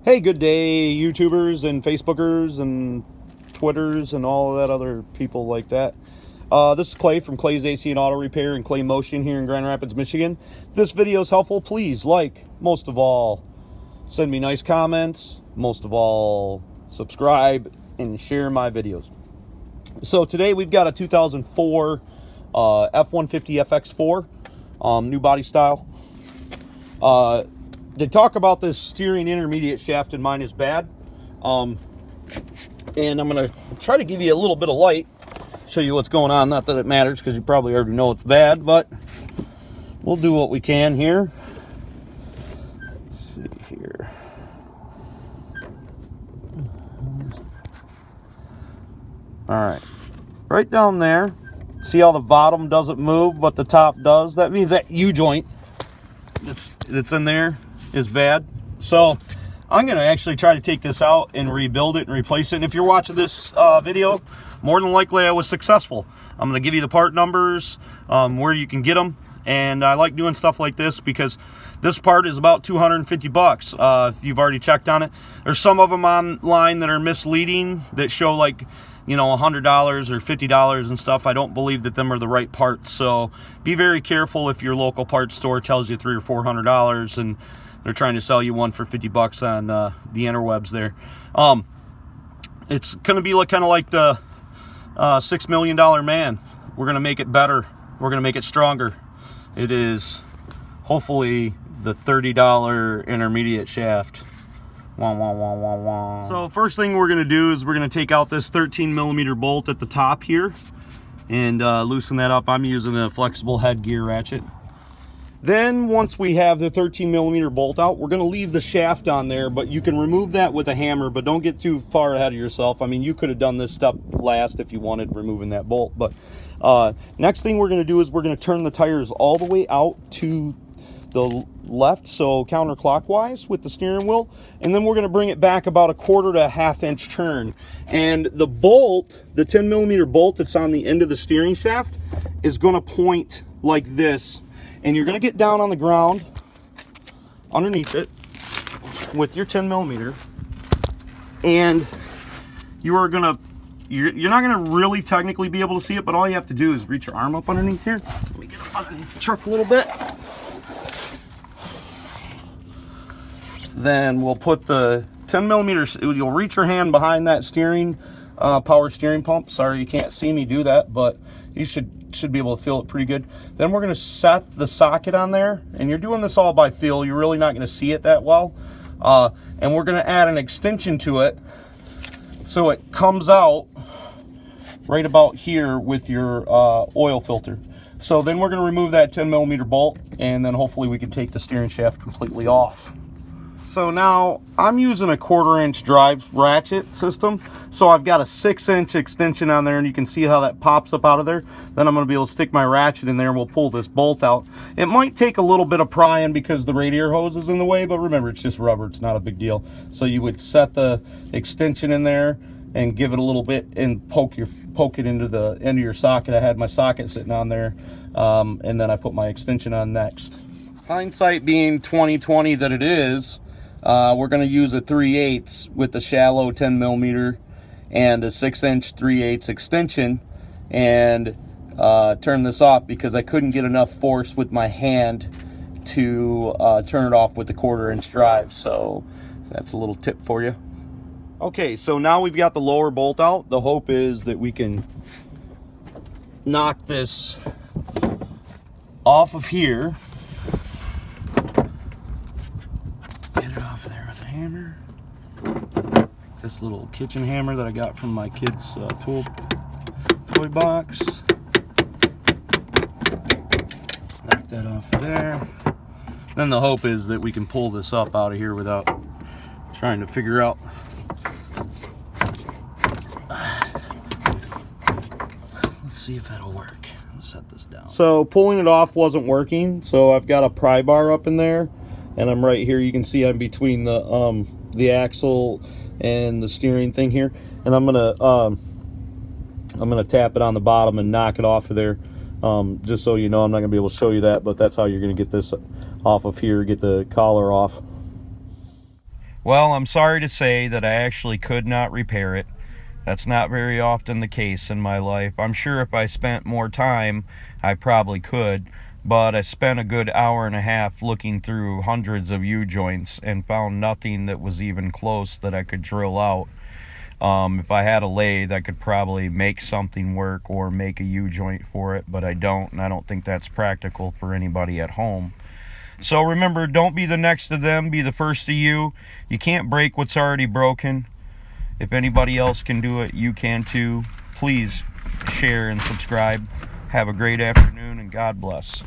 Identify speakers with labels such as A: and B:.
A: Hey, good day, YouTubers and Facebookers and Twitters and all of that other people like that. This is Clay from Clay's AC and Auto Repair and Clay Motion here in Grand Rapids, Michigan. If this video is helpful, please like, most of all, send me nice comments, most of all, subscribe and share my videos. So today we've got a 2004 F150 FX4, new body style. They talk about this steering intermediate shaft in mine is bad, and I'm going to try to give you a little bit of light, show you what's going on. Not that it matters because you probably already know it's bad, but we'll do what we can here. Let's see here. All right, right down there. See how the bottom doesn't move, but the top does? That means that U-joint that's in there is bad. So I'm going to actually try to take this out and rebuild it and replace it. And if you're watching this video, more than likely I was successful. I'm going to give you the part numbers, where you can get them. And I like doing stuff like this because this part is about 250 bucks if you've already checked on it. There's some of them online that are misleading that show like, you know, $100 or $50 and stuff. I don't believe that them are the right parts. So be very careful if your local parts store tells you $300 or $400 and they're trying to sell you one for 50 bucks on the interwebs there. It's going to be like kind of like the $6 Million Man. We're going to make it better. We're going to make it stronger. It is hopefully the $30 intermediate shaft. Wah, wah, wah, wah, wah. So first thing we're going to do is we're going to take out this 13mm bolt at the top here and loosen that up. I'm using a flexible head gear ratchet. Then once we have the 13mm bolt out, we're going to leave the shaft on there, but you can remove that with a hammer, but don't get too far ahead of yourself. I mean, you could have done this step last if you wanted removing that bolt. But next thing we're going to do is we're going to turn the tires all the way out to the left, so counterclockwise with the steering wheel, and then we're going to bring it back about a quarter to a half-inch turn. And the bolt, the 10mm bolt that's on the end of the steering shaft, is going to point like this. And you're going to get down on the ground underneath it with your 10mm, and you are going to, you're not going to really technically be able to see it, but all you have to do is reach your arm up underneath here. Let me get up underneath the truck a little bit. Then we'll put the 10mm, you'll reach your hand behind that steering, power steering pump. Sorry you can't see me do that, but you should be able to feel it pretty good. Then we're going to set the socket on there, and you're doing this all by feel. You're really not going to see it that well. And we're going to add an extension to it so it comes out right about here with your oil filter. So then we're going to remove that 10mm bolt, and then hopefully we can take the steering shaft completely off. So now I'm using a 1/4-inch drive ratchet system. So I've got a 6-inch extension on there, and you can see how that pops up out of there. Then I'm going to be able to stick my ratchet in there and we'll pull this bolt out. It might take a little bit of prying because the radiator hose is in the way, but remember, it's just rubber. It's not a big deal. So you would set the extension in there and give it a little bit and poke it into the end of your socket. I had my socket sitting on there, and then I put my extension on next. Hindsight being 20/20 that it is, we're going to use a 3/8 with the shallow 10mm and a 6-inch 3/8 extension, and turn this off because I couldn't get enough force with my hand to turn it off with the 1/4-inch drive. So that's a little tip for you. Okay, so now we've got the lower bolt out. The hope is that we can knock this off of here. Get it off there with a hammer. This little kitchen hammer that I got from my kid's toy box. Knock that off of there. Then the hope is that we can pull this up out of here without trying to figure out. Let's see if that'll work. Let's set this down. So pulling it off wasn't working, so I've got a pry bar up in there. And I'm right here. You can see I'm between the axle and the steering thing here, and I'm gonna tap it on the bottom and knock it off of there. Just so you know, I'm not gonna be able to show you that, but that's how you're gonna get this off of here, get the collar off. Well, I'm sorry to say that I actually could not repair it. That's not very often the case in my life. I'm sure if I spent more time, I probably could, but I spent a good hour and a half looking through hundreds of U-joints and found nothing that was even close that I could drill out. If I had a lathe, I could probably make something work or make a U-joint for it, but I don't, and I don't think that's practical for anybody at home. So remember, don't be the next of them, be the first of you. You can't break what's already broken. If anybody else can do it, you can too. Please share and subscribe. Have a great afternoon, and God bless.